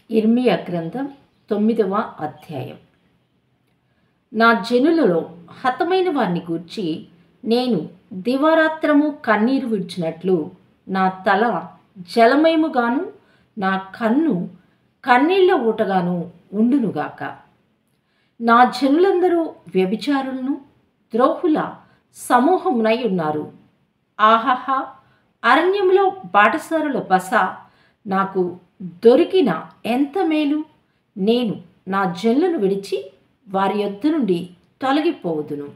ఇర్మియా గ్రంథం 9వ అధ్యాయం. నా జనులలో హతమైన వారిని గూర్చి నేను దివారాత్రము కన్నీరు విడిచినట్లు నా తల జలమయముగాను నా కన్ను కన్నీళ్ల ఊటగాను ఉండునుగాక. నా జనులందరూ వ్యభిచారులను ద్రోహుల సమూహమునై ఉన్నారు. ఆహాహా, అరణ్యములో బాటసారుల బస నాకు దొరికిన ఎంత మేలు! నేను నా జనులను విడిచి వారి యొద్ద నుండి తొలగిపోవుదును.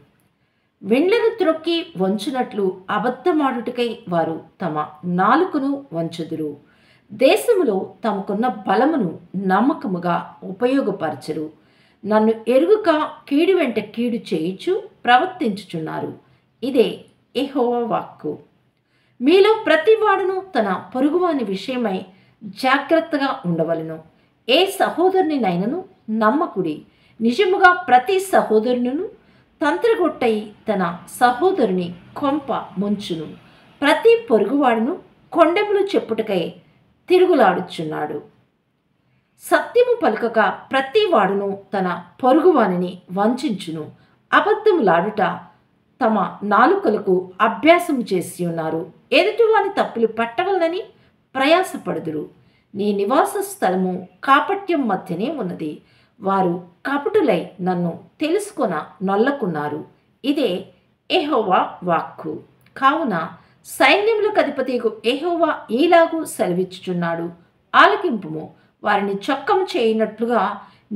వెండ్లను త్రొక్కి వంచునట్లు అబద్ధమాడుటకై వారు తమ నాలుకను వంచుదురు. దేశములో తమకున్న బలమును నమ్మకముగా ఉపయోగపరచరు. నన్ను ఎరుగుక కీడు వెంట కీడు చేయుచు ప్రవర్తించుచున్నారు. ఇదే యెహోవా వాక్కు. మీలో ప్రతివాడును తన పొరుగువాని విషయమై జాగ్రత్తగా ఉండవలెను. ఏ సహోదరునినైనను నమ్మకుడి. నిజముగా ప్రతి సహోదరునిను తంత్రగొట్టయి తన సహోదరుని కొంప ముంచును. ప్రతి పొరుగువాడును కొండెములు చెప్పుటకై తిరుగులాడుచున్నాడు. సత్యము పలుకక ప్రతి వాడును తన పొరుగువానిని వంచును. అబద్ధములాడుట తమ నాలుకలకు అభ్యాసము చేసి ఉన్నారు. ఎదుటివాని తప్పులు పట్టవలనని ప్రయాసపడుదురు. నీ నివాస స్థలము కాపట్యం మధ్యనే ఉన్నది. వారు కపటులై నన్ను తెలుసుకొన నొల్లకున్నారు. ఇదే యెహోవా వాక్కు. కావున సైన్యములకు అధిపతియగు యెహోవా ఈలాగు సెలవిచ్చుచున్నాడు. ఆలకింపుము. వారిని చొక్కము చేయనట్లుగా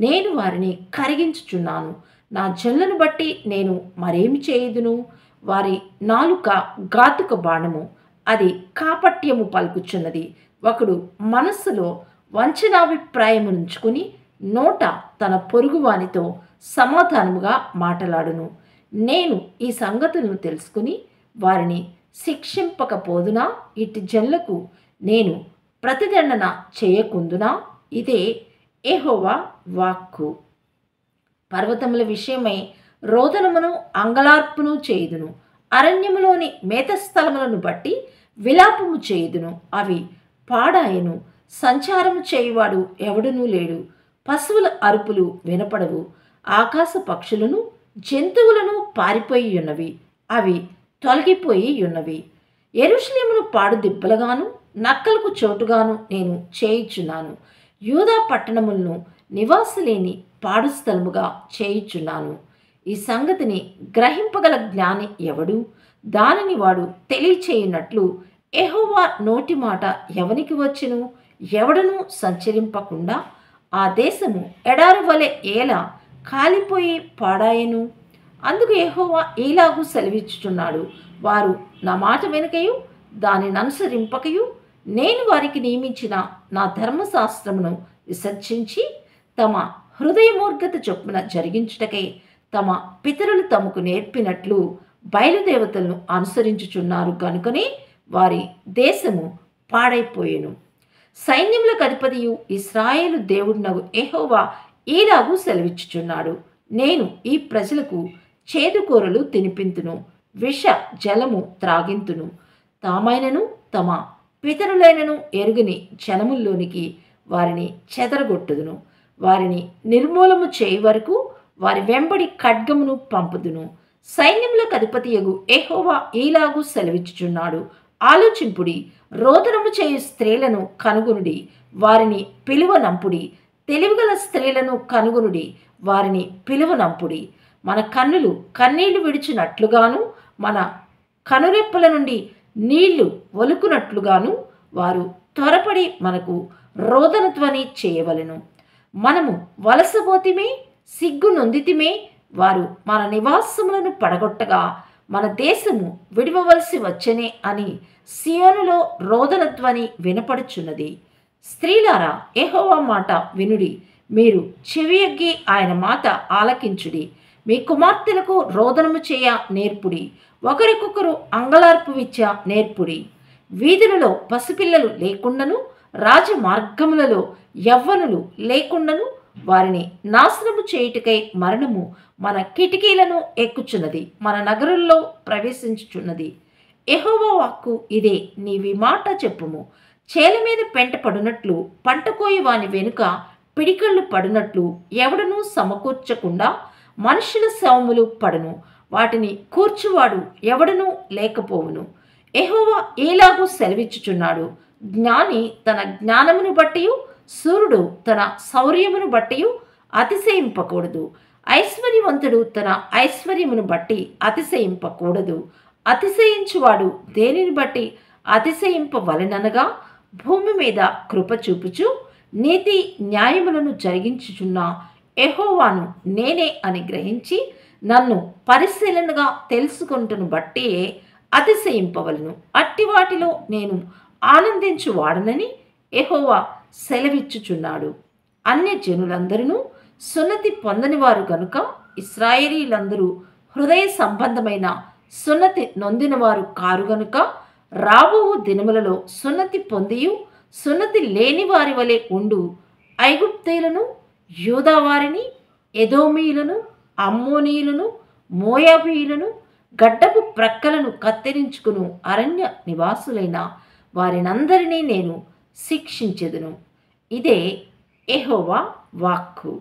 నేను వారిని కరిగించుచున్నాను. నా జనులను బట్టి నేను మరేమి చేయుదును? వారి నాలుక ఘాతుక బాణము, అది కాపట్యము పలుకుచున్నది. ఒకడు మనస్సులో వంచనాభిప్రాయమునుంచుకుని నోట తన పొరుగువానితో సమాధానముగా మాటలాడును. నేను ఈ సంగతులను తెలుసుకుని వారిని శిక్షింపకపోదునా? ఇటు జనులకు నేను ప్రతిదండన చేయకుందునా? ఇదే యెహోవా వాక్కు. పర్వతముల విషయమై రోదనమును అంగలార్పును చేయుదును. అరణ్యములోని మేతస్థలములను బట్టి విలాపము చేయుదును. అవి పాడాయను. సంచారము చేయువాడు ఎవడునూ లేడు. పశువుల అరుపులు వినపడవు. ఆకాశ పక్షులను జంతువులను పారిపోయి ఉన్నవి. అవి తొలగిపోయి ఉన్నవి. యెరూషలేమును పాడు దిబ్బలుగాను నక్కలకు చోటుగాను నేను చేయుచున్నాను. యూదా పట్టణములను నివాసలేని పాడు స్థలముగా చేయుచున్నాను. ఈ సంగతిని గ్రహింపగల జ్ఞాని ఎవడు? దానిని వాడు తెలియచేయునట్లు యెహోవా నోటి మాట ఎవనికి వచ్చును? ఎవడనూ సంచరింపకుండా ఆ దేశము ఎడారి వలె ఎలా కాలిపోయి పాడాయను? అందుకు యెహోవా ఈలాగు సెలవిచ్చుచున్నాడు. వారు నా మాట వెనుకయు దానిని అనుసరింపకయు నేను వారికి నియమించిన నా ధర్మశాస్త్రమును విసర్జించి తమ హృదయమూర్ఖత చొప్పున జరిగించుటకై తమ పితరులు తమకు నేర్పినట్లు బయలుదేవతలను అనుసరించుచున్నారు. కనుకనే వారి దేశము పాడైపోయెను. సైన్యములకు అధిపతియు ఇశ్రాయేలు దేవుడునగు యెహోవా ఈలాగు సెలవిచ్చుచున్నాడు. నేను ఈ ప్రజలకు చేదుకూరలు తినిపింతును, విష జలము త్రాగింతును. తామైనను తమ పితరులైనను ఎరుగని జనముల్లోనికి వారిని చెదరగొట్టుదును. వారిని నిర్మూలము చేయి వరకు వారి వెంబడి ఖడ్గమును పంపుదును. సైన్యములకు అధిపతియగు యెహోవా ఈలాగు సెలవిచ్చుచున్నాడు. ఆలోచింపుడి. రోదనము చేయు స్త్రీలను కనుగొనుడి, వారిని పిలువనంపుడి. తెలివిగల స్త్రీలను కనుగొనుడి, వారిని పిలువనంపుడి. మన కన్నులు కన్నీళ్లు విడిచినట్లుగాను మన కనురెప్పల నుండి నీళ్లు ఒలుకునట్లుగాను వారు త్వరపడి మనకు రోదనధ్వని చేయవలెను. మనము వలసపోతిమే, సిగ్గు నొందితిమే. వారు మన నివాసములను పడగొట్టగా మన దేశము విడివవలసి వచ్చనే అని సియోనులో రోదనధ్వని వినపడుచున్నది. స్త్రీలారా, యెహోవా మాట వినుడి. మీరు చెవియొగ్గి ఆయన మాట ఆలకించుడి. మీ కుమార్తెలకు రోదనము చేయ నేర్పుడి. ఒకరికొకరు అంగలార్పు విచ్చ నేర్పుడి. వీధులలో పసిపిల్లలు లేకుండాను రాజమార్గములలో యవ్వనులు లేకుండాను వారిని నాశనము చేయుటకై మరణము మన కిటికీలను ఎక్కుచున్నది, మన నగరుల్లో ప్రవేశించుచున్నది. యెహోవా వాక్కు ఇదే. నీవి మాట చెప్పుము. చేల మీద పెంట పడునట్లు పంటకోయి వాని వెనుక పిడికళ్ళు పడినట్లు ఎవడనూ సమకూర్చకుండా మనుషుల శవములు పడును, వాటిని కూర్చువాడు ఎవడనూ లేకపోవును. యెహోవా ఈలాగు సెలవిచ్చుచున్నాడు, జ్ఞాని తన జ్ఞానమును బట్టి, సూర్యుడు తన శౌర్యమును బట్టి అతిశయింపకూడదు, ఐశ్వర్యవంతుడు తన ఐశ్వర్యమును బట్టి అతిశయింపకూడదు. అతిశయించువాడు దేనిని బట్టి అతిశయింపవలెననగా, భూమి మీద కృప చూపుచు నీతి న్యాయములను జరిగించుచున్న యెహోవాను నేనే అని గ్రహించి నన్ను పరిశీలనగా తెలుసుకొనుటను బట్టి అతిశయింపవలను. అట్టి వాటిలో నేను ఆనందించువాడనని యెహోవా సెలవిచ్చుచున్నాడు. అన్య జనులందరూ సున్నతి పొందని వారు గనుక ఇశ్రాయేలీలందరూ హృదయ సంబంధమైన సున్నతి నొందినవారు కారు గనుక రాబో దినములలో సున్నతి పొందియు సున్నతి లేని వారి వలె ఉండు ఐగుప్తీయులను, యూదావారిని, ఎదోమీయులను, అమ్మోనీయులను, మోయాబీయులను, గడ్డపు ప్రక్కలను కత్తిరించుకును అరణ్య నివాసులైన వారినందరినీ నేను శిక్షించెదను. ఇదే యెహోవా వాక్కు.